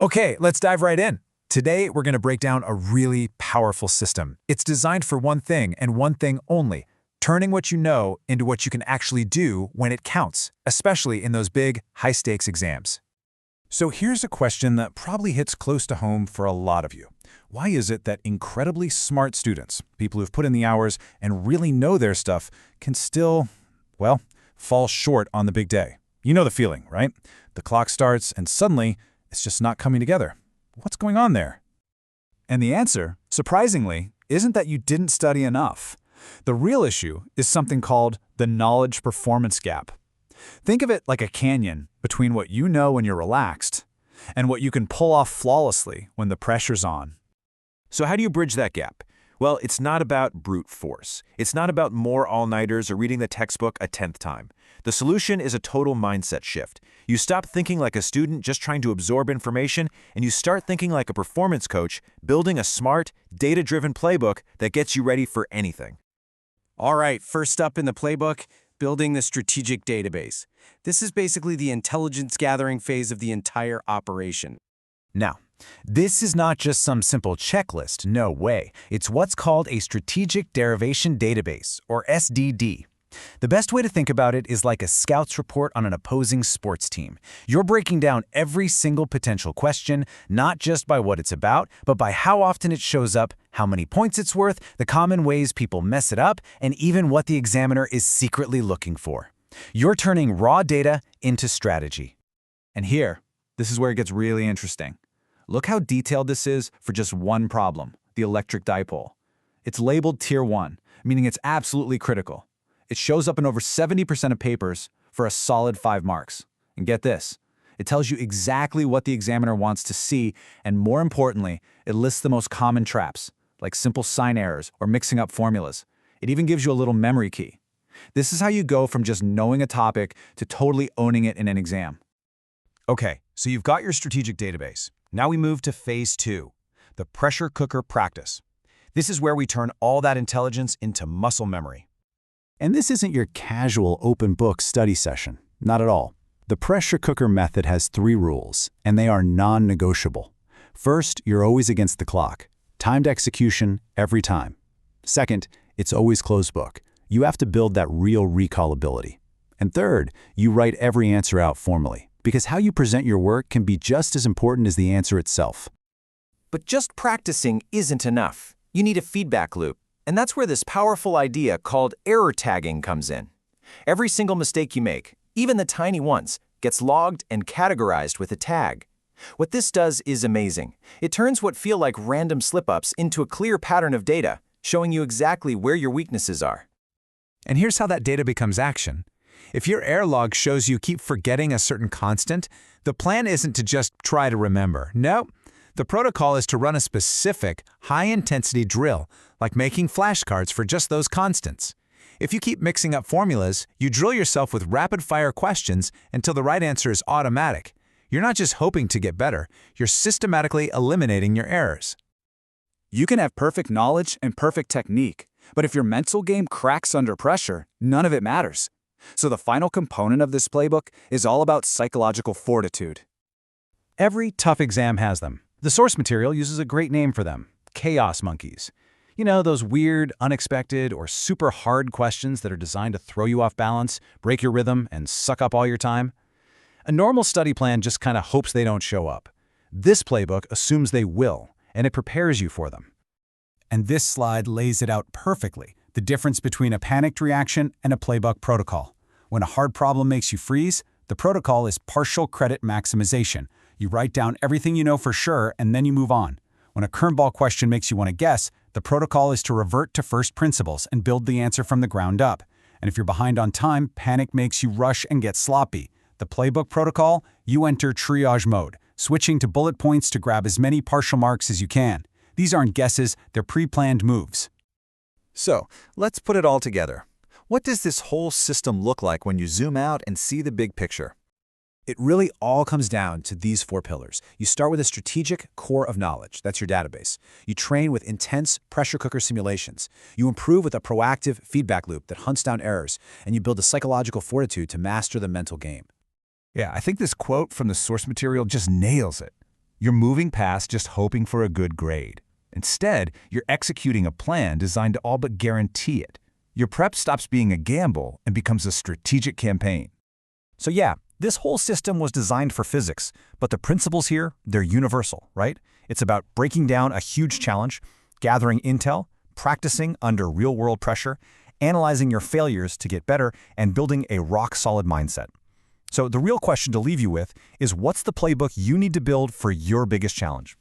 Okay, let's dive right in. Today, we're going to break down a really powerful system. It's designed for one thing and one thing only, turning what you know into what you can actually do when it counts, especially in those big, high-stakes exams. So here's a question that probably hits close to home for a lot of you. Why is it that incredibly smart students, people who've put in the hours and really know their stuff, can still, well, fall short on the big day? You know the feeling, right? The clock starts and suddenly it's just not coming together. What's going on there? And the answer, surprisingly, isn't that you didn't study enough. The real issue is something called the knowledge performance gap. Think of it like a canyon between what you know when you're relaxed and what you can pull off flawlessly when the pressure's on. So how do you bridge that gap? Well, it's not about brute force. It's not about more all-nighters or reading the textbook a 10th time. The solution is a total mindset shift. You stop thinking like a student just trying to absorb information, and you start thinking like a performance coach, building a smart, data-driven playbook that gets you ready for anything. All right, first up in the playbook, building the strategic database. This is basically the intelligence gathering phase of the entire operation. Now, this is not just some simple checklist, no way. It's what's called a strategic derivation database, or SDD. The best way to think about it is like a scout's report on an opposing sports team. You're breaking down every single potential question, not just by what it's about, but by how often it shows up, how many points it's worth, the common ways people mess it up, and even what the examiner is secretly looking for. You're turning raw data into strategy. And here, this is where it gets really interesting. Look how detailed this is for just one problem, the electric dipole. It's labeled Tier 1, meaning it's absolutely critical. It shows up in over 70% of papers for a solid 5 marks. And get this, it tells you exactly what the examiner wants to see, and more importantly, it lists the most common traps, like simple sign errors or mixing up formulas. It even gives you a little memory key. This is how you go from just knowing a topic to totally owning it in an exam. Okay, so you've got your strategic database. Now we move to phase 2, the pressure cooker practice. This is where we turn all that intelligence into muscle memory. And this isn't your casual open book study session, not at all. The pressure cooker method has 3 rules, and they are non-negotiable. First, you're always against the clock. Timed execution every time. Second, it's always closed book. You have to build that real recall ability. And third, you write every answer out formally, because how you present your work can be just as important as the answer itself. But just practicing isn't enough. You need a feedback loop. And that's where this powerful idea called error tagging comes in. Every single mistake you make, even the tiny ones, gets logged and categorized with a tag. What this does is amazing. It turns what feel like random slip-ups into a clear pattern of data, showing you exactly where your weaknesses are. And here's how that data becomes action. If your error log shows you keep forgetting a certain constant, the plan isn't to just try to remember. No, the protocol is to run a specific, high-intensity drill, like making flashcards for just those constants. If you keep mixing up formulas, you drill yourself with rapid-fire questions until the right answer is automatic. You're not just hoping to get better, you're systematically eliminating your errors. You can have perfect knowledge and perfect technique, but if your mental game cracks under pressure, none of it matters. So the final component of this playbook is all about psychological fortitude. Every tough exam has them. The source material uses a great name for them: chaos monkeys. You know, those weird, unexpected, or super hard questions that are designed to throw you off balance, break your rhythm, and suck up all your time? A normal study plan just kind of hopes they don't show up. This playbook assumes they will, and it prepares you for them. And this slide lays it out perfectly, the difference between a panicked reaction and a playbook protocol. When a hard problem makes you freeze, the protocol is partial credit maximization. You write down everything you know for sure, and then you move on. When a curveball question makes you want to guess, the protocol is to revert to first principles and build the answer from the ground up. And if you're behind on time, panic makes you rush and get sloppy. The playbook protocol, you enter triage mode, switching to bullet points to grab as many partial marks as you can. These aren't guesses, they're pre-planned moves. So, let's put it all together. What does this whole system look like when you zoom out and see the big picture? It really all comes down to these 4 pillars. You start with a strategic core of knowledge. That's your database. You train with intense pressure cooker simulations. You improve with a proactive feedback loop that hunts down errors. And you build a psychological fortitude to master the mental game. Yeah, I think this quote from the source material just nails it. You're moving past just hoping for a good grade. Instead, you're executing a plan designed to all but guarantee it. Your prep stops being a gamble and becomes a strategic campaign. So yeah, this whole system was designed for physics, but the principles here, they're universal, right? It's about breaking down a huge challenge, gathering intel, practicing under real-world pressure, analyzing your failures to get better, and building a rock-solid mindset. So the real question to leave you with is, what's the playbook you need to build for your biggest challenge?